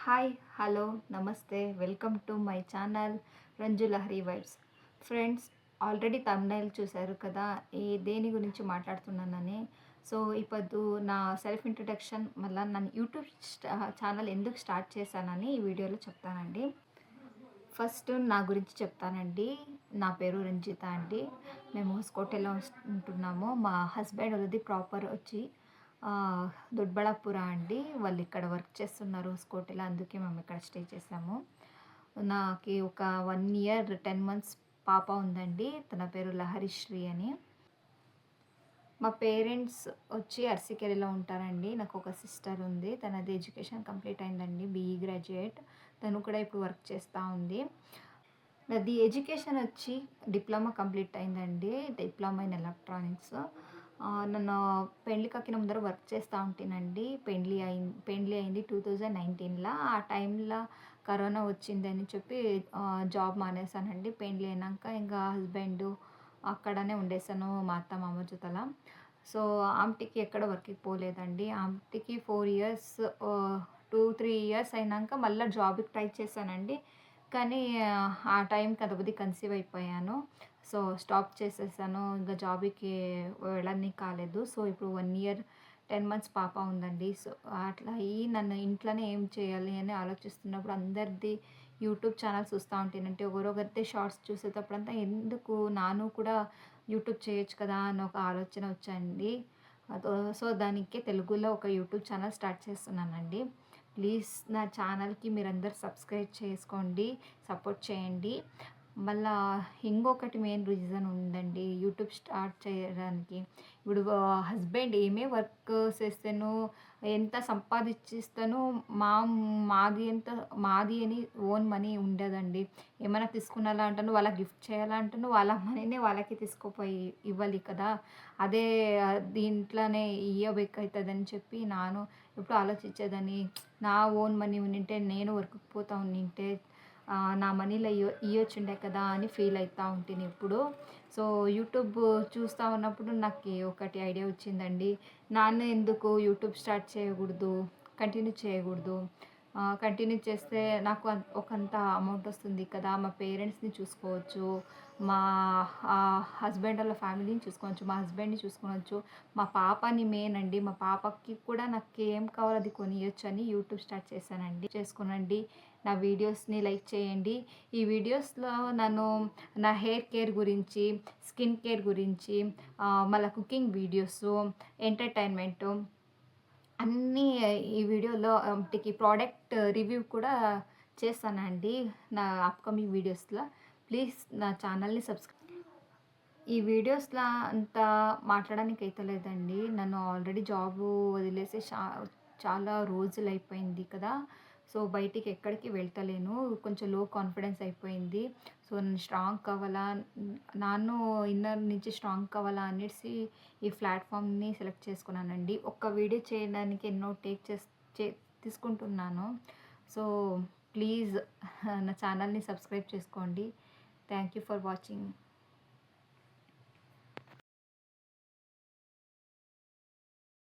Hi hello నమస్తే welcome to my channel Ranju Lahari vibes. Friends, already thumbnail చూశారు కదా దేని గురించి మాట్లాడుతున్నానని. సో ఇప్పుడు నా సెల్ఫ్ ఇంట్రడక్షన్ మళ్ళీ నన్ను యూట్యూబ్ ఛానల్ ఎందుకు స్టార్ట్ చేశానని ఈ వీడియోలో చెప్తానండి. ఫస్ట్ నా గురించి చెప్తానండి. నా పేరు రంజిత అండి. మేము హోస్కోటలో ఉంటున్నాము. మా హస్బెండ్ వాళ్ళది ప్రాపర్ వచ్చి దొడ్బళాపుర అండి. వాళ్ళు ఇక్కడ వర్క్ చేస్తున్నారు హోస్కోటలో, అందుకే మేము ఇక్కడ స్టే చేసాము. నాకు ఒక 1 year 10 months పాప ఉందండి. తన పేరు లహరిశ్రీ అని. మా పేరెంట్స్ వచ్చి అర్సికేరిలో ఉంటారండి. నాకు ఒక సిస్టర్ ఉంది. తనది ఎడ్యుకేషన్ కంప్లీట్ అయిందండి, బీఈ గ్రాడ్యుయేట్. తను కూడా ఇప్పుడు వర్క్ చేస్తూ ఉంది. నాది ఎడ్యుకేషన్ వచ్చి డిప్లొమా కంప్లీట్ అయిందండి, డిప్లొమా ఇన్ ఎలక్ట్రానిక్స్. నన్ను పెళ్లి కాకిన ముందర వర్క్ చేస్తూ ఉంటానండి. పెళ్ళి అయింది 2019లో. ఆ టైంలో కరోనా వచ్చిందని చెప్పి జాబ్ మానేసానండి. పెళ్ళి అయినాక ఇంకా హస్బెండ్ అక్కడనే ఉండేసాను మా అత్త మామ జొతల. సో ఆమెకి ఎక్కడ వర్క్కి పోలేదండి. ఆమెకి 4 years 2-3 years అయినాక మళ్ళీ జాబ్కి ట్రై చేశానండి. కానీ ఆ టైంకి అదొకటి కన్సీవ్ అయిపోయాను. సో స్టాప్ చేసేసాను. ఇంకా జాబ్కి వెళ్ళని కాలేదు. సో ఇప్పుడు 1 year 10 months పాప ఉందండి. సో అట్లా అయ్యి నన్ను ఇంట్లోనే ఏం చేయాలి అని ఆలోచిస్తున్నప్పుడు అందరిది యూట్యూబ్ ఛానల్ చూస్తూ ఉంటానంటే ఒకరొకరిది షార్ట్స్ చూసేటప్పుడంతా ఎందుకు నాను కూడా యూట్యూబ్ చేయొచ్చు కదా అని ఒక ఆలోచన వచ్చండి. సో దానికి తెలుగులో ఒక యూట్యూబ్ ఛానల్ స్టార్ట్ చేస్తున్నానండి. ప్లీజ్ నా ఛానల్కి మీరందరూ సబ్స్క్రైబ్ చేసుకోండి, సపోర్ట్ చేయండి. మళ్ళా ఇంకొకటి మెయిన్ రీజన్ ఉందండి యూట్యూబ్ స్టార్ట్ చేయడానికి. ఇప్పుడు హస్బెండ్ ఏమే వర్క్ చేస్తాను, ఎంత సంపాదించిస్తాను, మాది అని ఓన్ మనీ ఉండదండి. ఏమైనా తీసుకున్నాలా అంటాను, వాళ్ళకి గిఫ్ట్ చేయాలా అంటాను, వాళ్ళ మనీనే వాళ్ళకి తీసుకుపోయి ఇవ్వాలి కదా. అదే దీంట్లోనే ఇవ్వబెక్ అవుతుందని చెప్పి నాను ఎప్పుడు ఆలోచించేదాన్ని. నా ఓన్ మనీ ఉండింటే, నేను వర్క్కి పోతా ఉండింటే నా మనీలో ఇవ్వచ్చుండే కదా అని ఫీల్ అవుతూ ఉంటుంది ఇప్పుడు. సో యూట్యూబ్ చూస్తూ ఉన్నప్పుడు నాకు ఒకటి ఐడియా వచ్చిందండి. నాన్న ఎందుకు యూట్యూబ్ స్టార్ట్ చేయకూడదు, కంటిన్యూ చేయకూడదు. కంటిన్యూ చేస్తే నాకు ఒకంత అమౌంట్ వస్తుంది కదా, మా పేరెంట్స్ని చూసుకోవచ్చు, మా హస్బెండ్ వాళ్ళ ఫ్యామిలీని చూసుకోవచ్చు, మా హస్బెండ్ని చూసుకోవచ్చు, మా పాపని మెయిన్ అండి. మా పాపకి కూడా నాకు ఏం కావాలో అది కొనియొచ్చు అని యూట్యూబ్ స్టార్ట్ చేశానండి. చేసుకోనండి. నా వీడియోస్ని లైక్ చేయండి. ఈ వీడియోస్లో నన్ను నా హెయిర్ కేర్ గురించి, స్కిన్ కేర్ గురించి, మళ్ళీ కుకింగ్ వీడియోస్, ఎంటర్టైన్మెంటు అన్నీ ఈ వీడియోలో ప్రోడక్ట్ రివ్యూ కూడా చేస్తానండి నా అప్కమింగ్ వీడియోస్లో. ప్లీజ్ నా ఛానల్ని సబ్స్క్రైబ్. ఈ వీడియోస్లో అంత మాట్లాడడానికి అయితే లేదండి. నన్ను ఆల్రెడీ జాబు వదిలేసి చాలా రోజులు అయిపోయింది కదా. సో బయటికి ఎక్కడికి వెళ్తలేను. కొంచెం లో కాన్ఫిడెన్స్ అయిపోయింది. సో నేను స్ట్రాంగ్ కావాలా, నాను ఇన్నర్ నుంచి స్ట్రాంగ్ కావాలా అనేసి ఈ ప్లాట్ఫామ్ని సెలెక్ట్ చేసుకున్నానండి. ఒక్క వీడియో చేయడానికి ఎన్నో తీసుకుంటున్నాను. సో ప్లీజ్ నా ఛానల్ని సబ్స్క్రైబ్ చేసుకోండి. Thank you for watching.